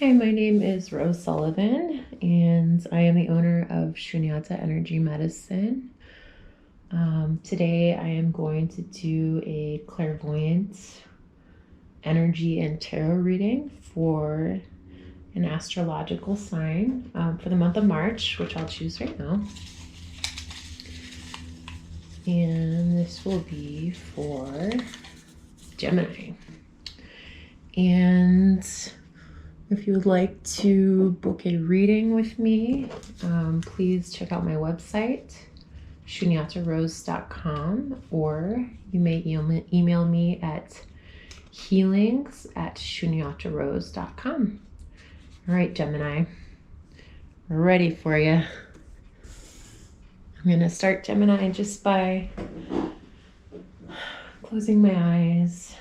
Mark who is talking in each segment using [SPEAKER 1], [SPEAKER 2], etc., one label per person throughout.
[SPEAKER 1] Hi, my name is Rose Sullivan, and I am the owner of Shunyata Energy Medicine. Today, I am going to do a clairvoyant energy and tarot reading for an astrological sign for the month of March, which I'll choose right now. And this will be for Gemini. And if you would like to book a reading with me, please check out my website, shunyatarose.com, or you may email me at healings@shunyatarose.com. All right, Gemini, we're ready for you. I'm going to start, Gemini, just by closing my eyes.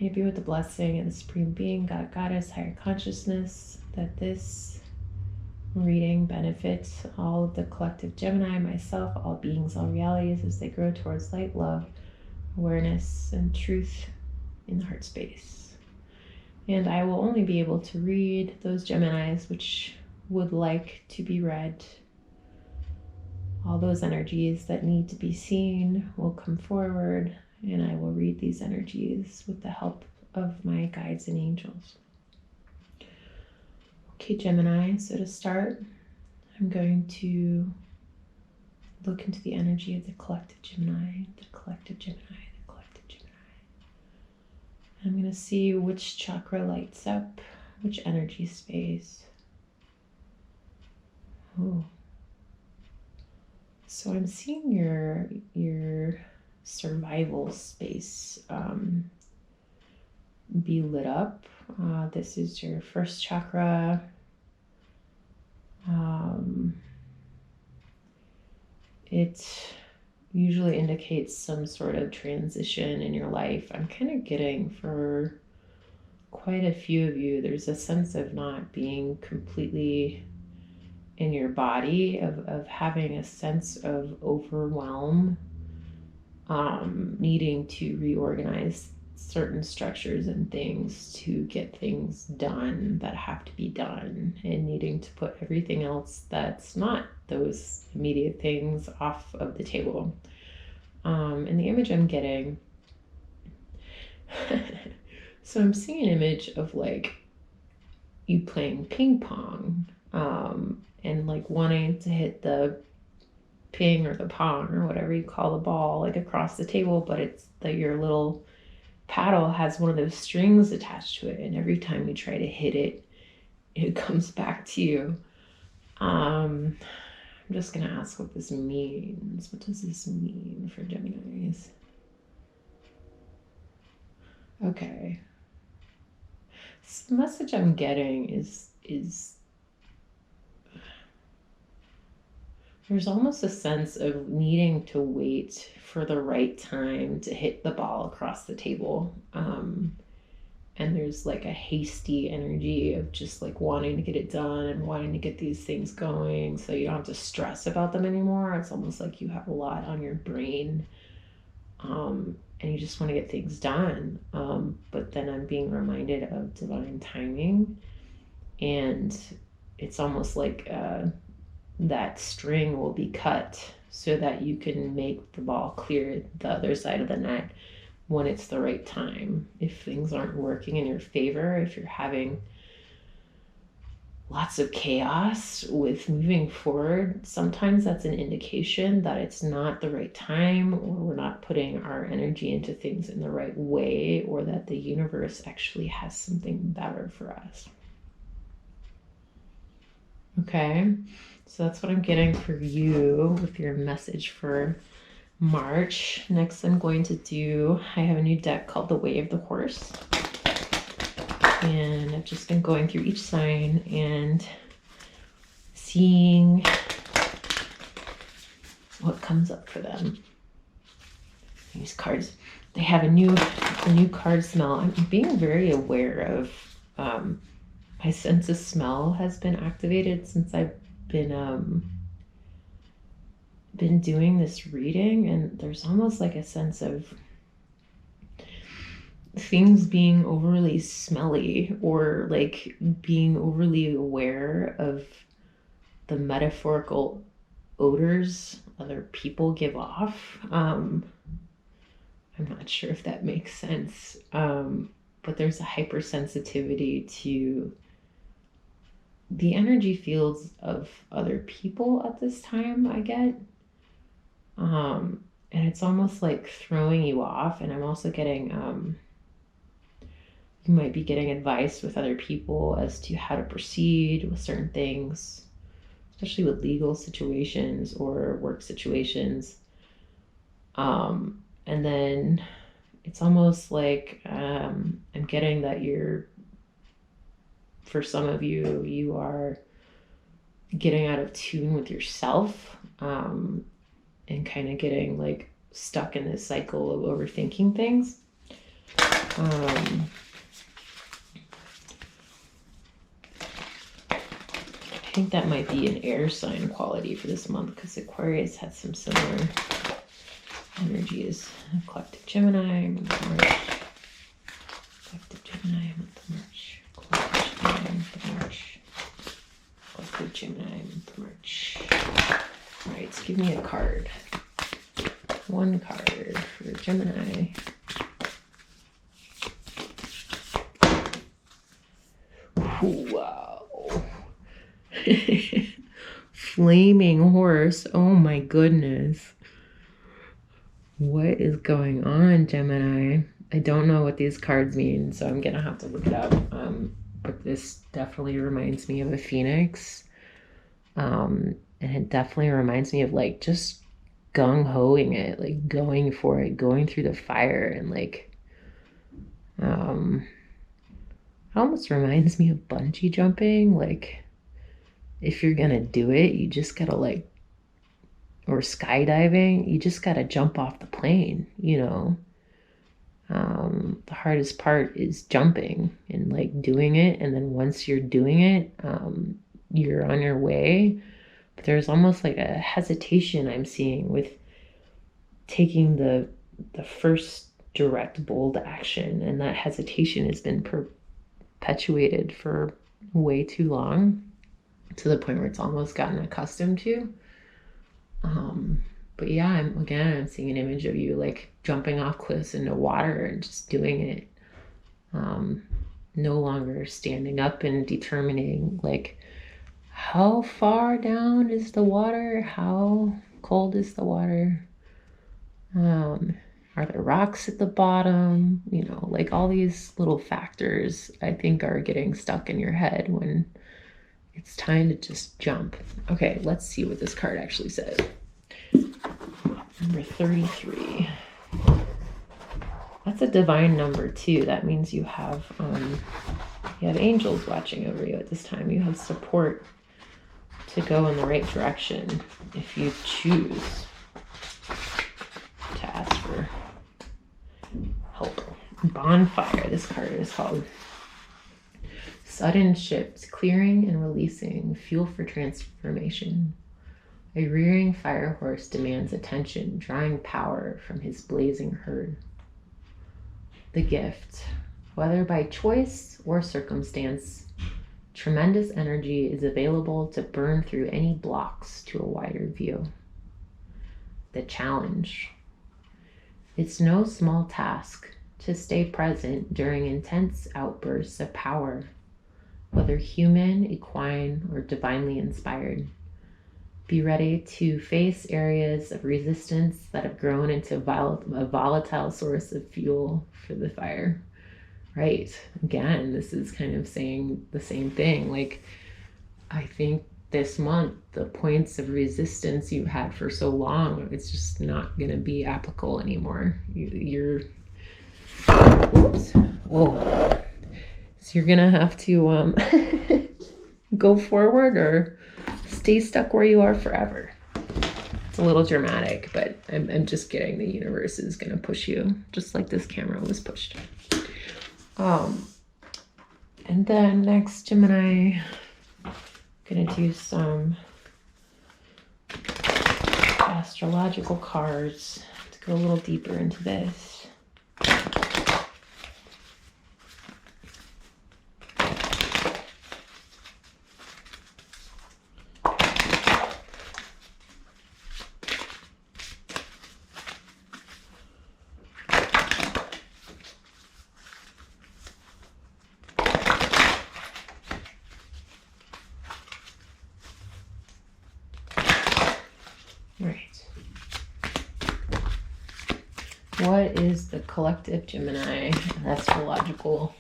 [SPEAKER 1] Maybe with the blessing of the Supreme Being, God, Goddess, Higher Consciousness, that this reading benefits all of the collective Gemini, myself, all beings, all realities as they grow towards light, love, awareness, and truth in the heart space. And I will only be able to read those Geminis which would like to be read. All those energies that need to be seen will come forward, and I will read these energies with the help of my guides and angels. Okay, Gemini, so to start, I'm going to look into the energy of the collective Gemini, the collective Gemini, the collective Gemini. I'm going to see which chakra lights up, which energy space. Oh. So I'm seeing your survival space be lit up. This is your first chakra. It usually indicates some sort of transition in your life. I'm kind of getting for quite a few of you, there's a sense of not being completely in your body, of having a sense of overwhelm, needing to reorganize certain structures and things to get things done that have to be done, and needing to put everything else that's not those immediate things off of the table. And the image I'm getting, so I'm seeing an image of like you playing ping pong, and like wanting to hit the ping or the pong or whatever you call the ball like across the table, but it's that your little paddle has one of those strings attached to it, and every time you try to hit it, it comes back to you. I'm just gonna ask what this means. What does this mean for Geminis? Okay. So the message I'm getting is there's almost a sense of needing to wait for the right time to hit the ball across the table. And there's like a hasty energy of just like wanting to get it done and wanting to get these things going so you don't have to stress about them anymore. It's almost like you have a lot on your brain, and you just want to get things done. But then I'm being reminded of divine timing, and it's almost like that string will be cut so that you can make the ball clear the other side of the net when it's the right time. If things aren't working in your favor, if you're having lots of chaos with moving forward, sometimes that's an indication that it's not the right time, or we're not putting our energy into things in the right way, or that the universe actually has something better for us. Okay, so that's what I'm getting for you with your message for March. Next, I'm going to do, I have a new deck called The Way of the Horse. And I've just been going through each sign and seeing what comes up for them. These cards, they have a new card smell. I'm being very aware of, my sense of smell has been activated since I've been doing this reading, and there's almost like a sense of things being overly smelly or like being overly aware of the metaphorical odors other people give off. I'm not sure if that makes sense, but there's a hypersensitivity to the energy fields of other people at this time, I get. And it's almost like throwing you off. And I'm also getting, you might be getting advice with other people as to how to proceed with certain things, especially with legal situations or work situations. And then it's almost like I'm getting that for some of you, you are getting out of tune with yourself, and kind of getting like stuck in this cycle of overthinking things. I think that might be an air sign quality for this month, because Aquarius had some similar energies. Collective Gemini, month of March. Collective Gemini, month of March. Collective Gemini, month of March. Collective Gemini, month of March. All right, so give me a card. One card for Gemini. Wow. Flaming horse. Oh my goodness. What is going on, Gemini? I don't know what these cards mean, so I'm gonna have to look it up. But this definitely reminds me of a phoenix. And it definitely reminds me of like just gung-hoing it, like going for it, going through the fire, and like it almost reminds me of bungee jumping. Like if you're gonna do it, you just gotta like, or skydiving, you just gotta jump off the plane, you know. The hardest part is jumping and like doing it, and then once you're doing it, you're on your way. But there's almost like a hesitation I'm seeing with taking the first direct bold action, and that hesitation has been perpetuated for way too long, to the point where it's almost gotten accustomed to. But yeah, I'm seeing an image of you like jumping off cliffs into water and just doing it. No longer standing up and determining like how far down is the water, how cold is the water, are there rocks at the bottom, you know, like all these little factors I think are getting stuck in your head when it's time to just jump. Okay, let's see what this card actually says. Number 33. That's a divine number too. That means you have angels watching over you at this time. You have support to go in the right direction if you choose to ask for help. Bonfire. This card is called Sudden Shifts, Clearing and Releasing, Fuel for Transformation. A rearing fire horse demands attention, drawing power from his blazing herd. The gift, whether by choice or circumstance, tremendous energy is available to burn through any blocks to a wider view. The challenge. It's no small task to stay present during intense outbursts of power, whether human, equine, or divinely inspired. Be ready to face areas of resistance that have grown into a volatile source of fuel for the fire. Right. Again, this is kind of saying the same thing. Like, I think this month, the points of resistance you've had for so long, it's just not going to be applicable anymore. You're, oops. Whoa. So you're going to have to go forward or stay stuck where you are forever. It's a little dramatic, but I'm just kidding. The universe is going to push you just like this camera was pushed. And then next, Gemini, I'm going to do some astrological cards to go a little deeper into this. what is the collective Gemini astrological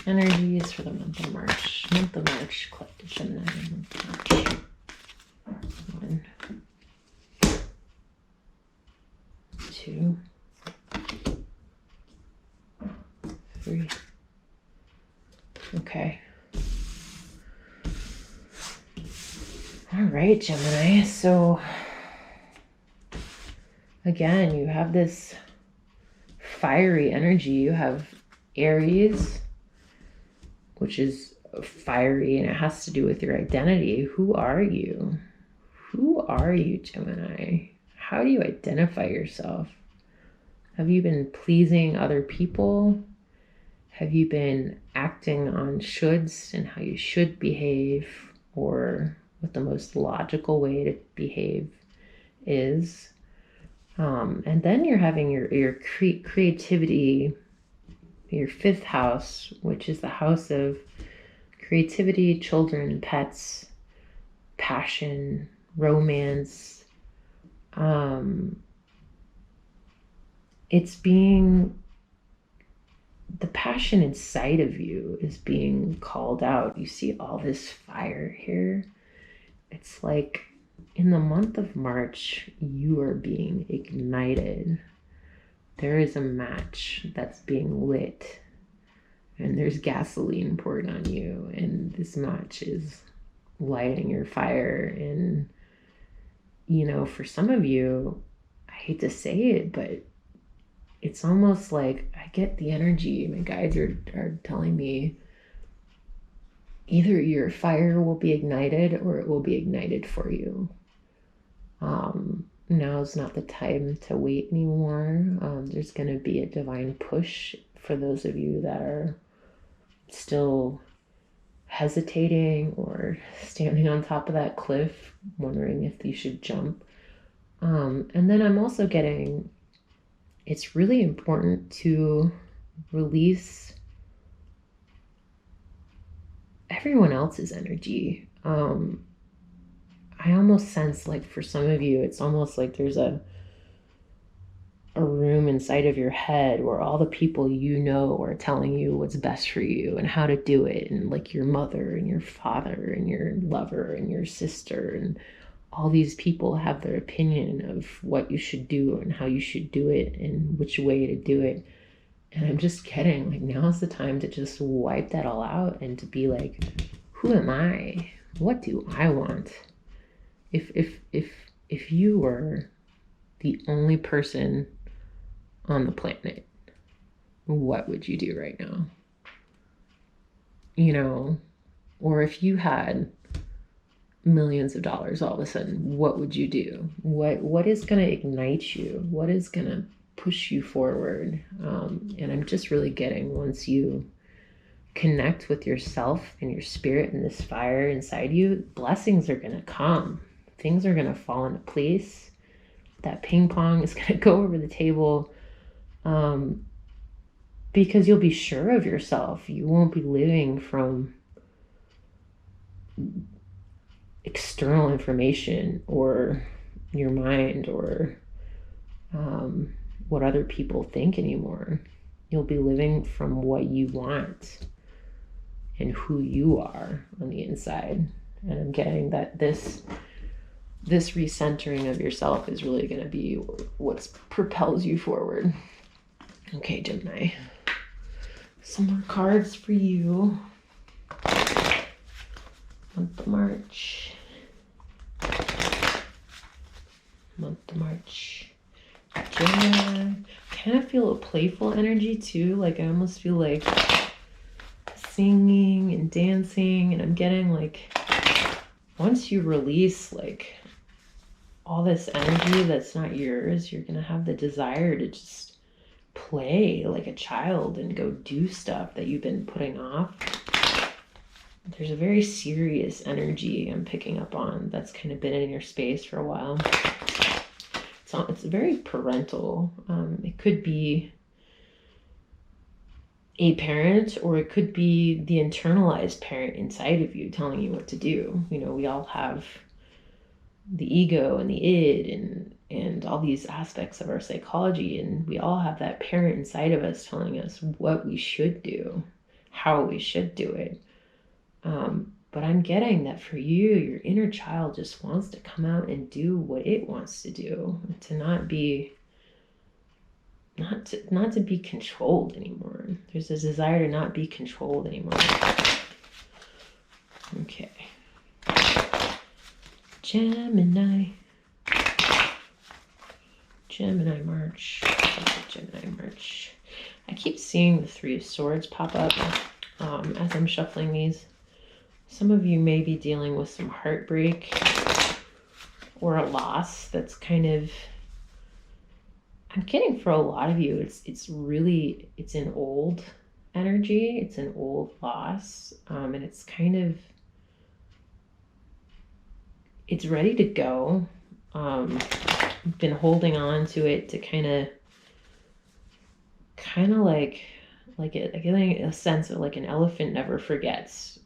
[SPEAKER 1] energies for the month of March? Month of March, collective Gemini. Month of March. 1, 2, 3. Okay. All right, Gemini. So again, you have this fiery energy. You have Aries, which is fiery, and it has to do with your identity. Who are you? Who are you, Gemini? How do you identify yourself? Have you been pleasing other people? Have you been acting on shoulds and how you should behave, or what the most logical way to behave is? And then you're having your creativity, your 5th house, which is the house of creativity, children, pets, passion, romance. It's being, the passion inside of you is being called out. You see all this fire here. It's like in the month of March, you are being ignited. There is a match that's being lit, and there's gasoline poured on you, and this match is lighting your fire. And, you know, for some of you, I hate to say it, but it's almost like I get the energy. My guides are telling me either your fire will be ignited or it will be ignited for you. Now is not the time to wait anymore. There's going to be a divine push for those of you that are still hesitating or standing on top of that cliff, wondering if you should jump. And then I'm also getting, it's really important to release everyone else's energy. I almost sense like for some of you, it's almost like there's a room inside of your head where all the people you know are telling you what's best for you and how to do it. And like your mother and your father and your lover and your sister, and all these people have their opinion of what you should do and how you should do it and which way to do it. And I'm just getting like, now's the time to just wipe that all out and to be like, who am I? What do I want? If you were the only person on the planet, what would you do right now? You know, or if you had millions of dollars all of a sudden, what would you do? What is going to ignite you? What is going to push you forward? And I'm just really getting, once you connect with yourself and your spirit and this fire inside you, blessings are going to come. Things are going to fall into place. That ping pong is going to go over the table, because you'll be sure of yourself. You won't be living from external information or your mind or what other people think anymore. You'll be living from what you want and who you are on the inside. And I'm getting that this recentering of yourself is really going to be what propels you forward. Okay, Gemini. Some more cards for you. Month of March. Month of March. Gemini. Kind of feel a playful energy too. Like I almost feel like singing and dancing. And I'm getting like, once you release like all this energy that's not yours, you're going to have the desire to just play like a child and go do stuff that you've been putting off. There's a very serious energy I'm picking up on that's kind of been in your space for a while. It's very parental. It could be a parent, or it could be the internalized parent inside of you telling you what to do. You know, we all have the ego and the id, and all these aspects of our psychology, and we all have that parent inside of us telling us what we should do, how we should do it. But I'm getting that for you, your inner child just wants to come out and do what it wants to do, to not be controlled anymore. There's a desire to not be controlled anymore. Okay. Gemini March. Gemini March. I keep seeing the Three of Swords pop up as I'm shuffling these. Some of you may be dealing with some heartbreak or a loss that's kind of, I'm getting for a lot of you, it's an old energy. It's an old loss. And it's kind of, it's ready to go. I've been holding on to it to kind of like getting a sense of like an elephant never forgets.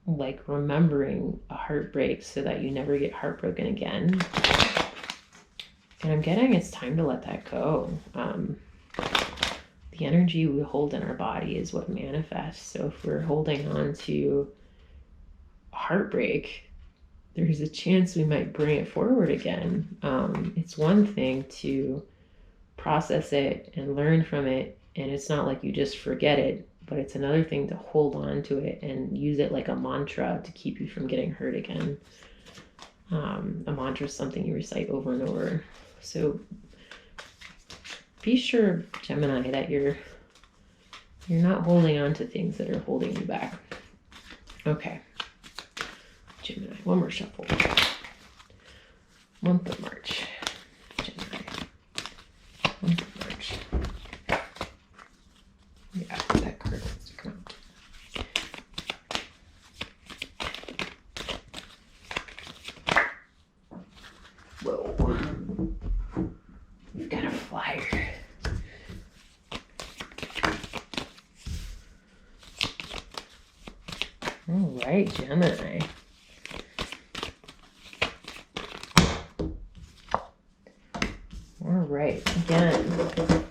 [SPEAKER 1] Like remembering a heartbreak so that you never get heartbroken again. And I'm getting it's time to let that go. The energy we hold in our body is what manifests. So if we're holding on to heartbreak, there's a chance we might bring it forward again. It's one thing to process it and learn from it, and it's not like you just forget it, but it's another thing to hold on to it and use it like a mantra to keep you from getting hurt again. A mantra is something you recite over and over. So be sure, Gemini, that you're not holding on to things that are holding you back. Okay. Gemini, one more shuffle. Month of March. Gemini. Month of March. Yeah, that card wants to come out. Whoa. We've got a flyer. All right, Gemini. All right, again.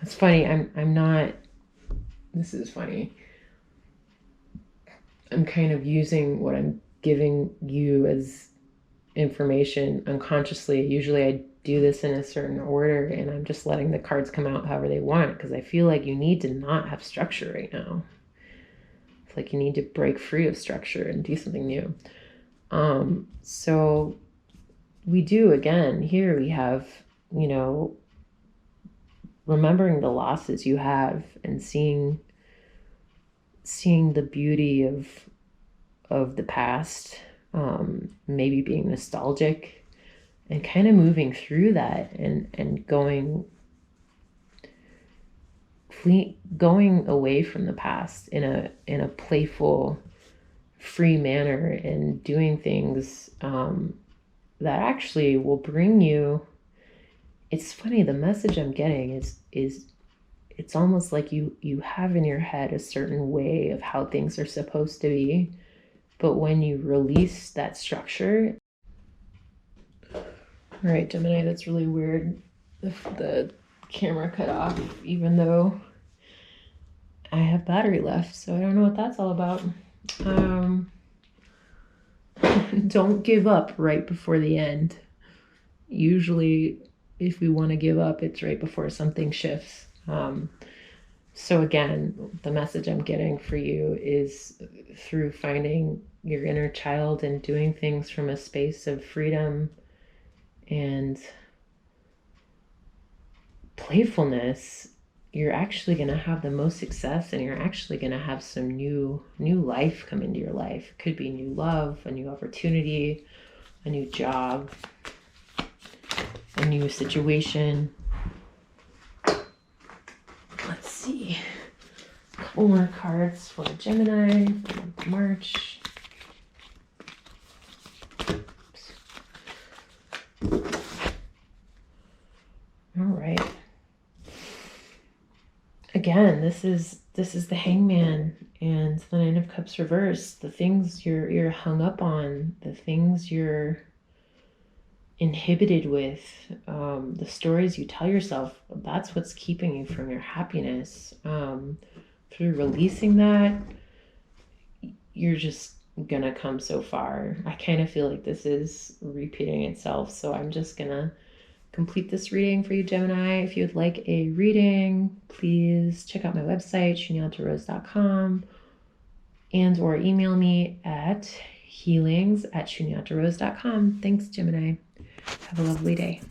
[SPEAKER 1] It's funny, I'm not, this is funny. I'm kind of using what I'm giving you as information unconsciously. Usually I do this in a certain order, and I'm just letting the cards come out however they want, because I feel like you need to not have structure right now. It's like you need to break free of structure and do something new. So we do, again, here we have, you know, remembering the losses you have and seeing the beauty of the past, maybe being nostalgic and kind of moving through that and going away from the past in a playful, free manner, and doing things that actually will bring you. It's funny, the message I'm getting is it's almost like you have in your head a certain way of how things are supposed to be, but when you release that structure. All right, Gemini, that's really weird. The camera cut off, even though I have battery left, so I don't know what that's all about. Don't give up right before the end. Usually, if we want to give up, it's right before something shifts. So again, the message I'm getting for you is through finding your inner child and doing things from a space of freedom and playfulness, you're actually going to have the most success, and you're actually going to have some new life come into your life. It could be new love, a new opportunity, a new job, a new situation. Let's see. A couple more cards for Gemini for the month of March. Oops. All right. again, this is the Hangman and the Nine of Cups reversed. The things you're hung up on, the things you're inhibited with, the stories you tell yourself, that's what's keeping you from your happiness. Through releasing that, you're just gonna come so far. I kind of feel like this is repeating itself, so I'm just gonna complete this reading for you, Gemini. If you would like a reading, please check out my website, shunyata-rose.com, and or email me at healings@shunyata-rose.com. Thanks, Gemini. Have a lovely day.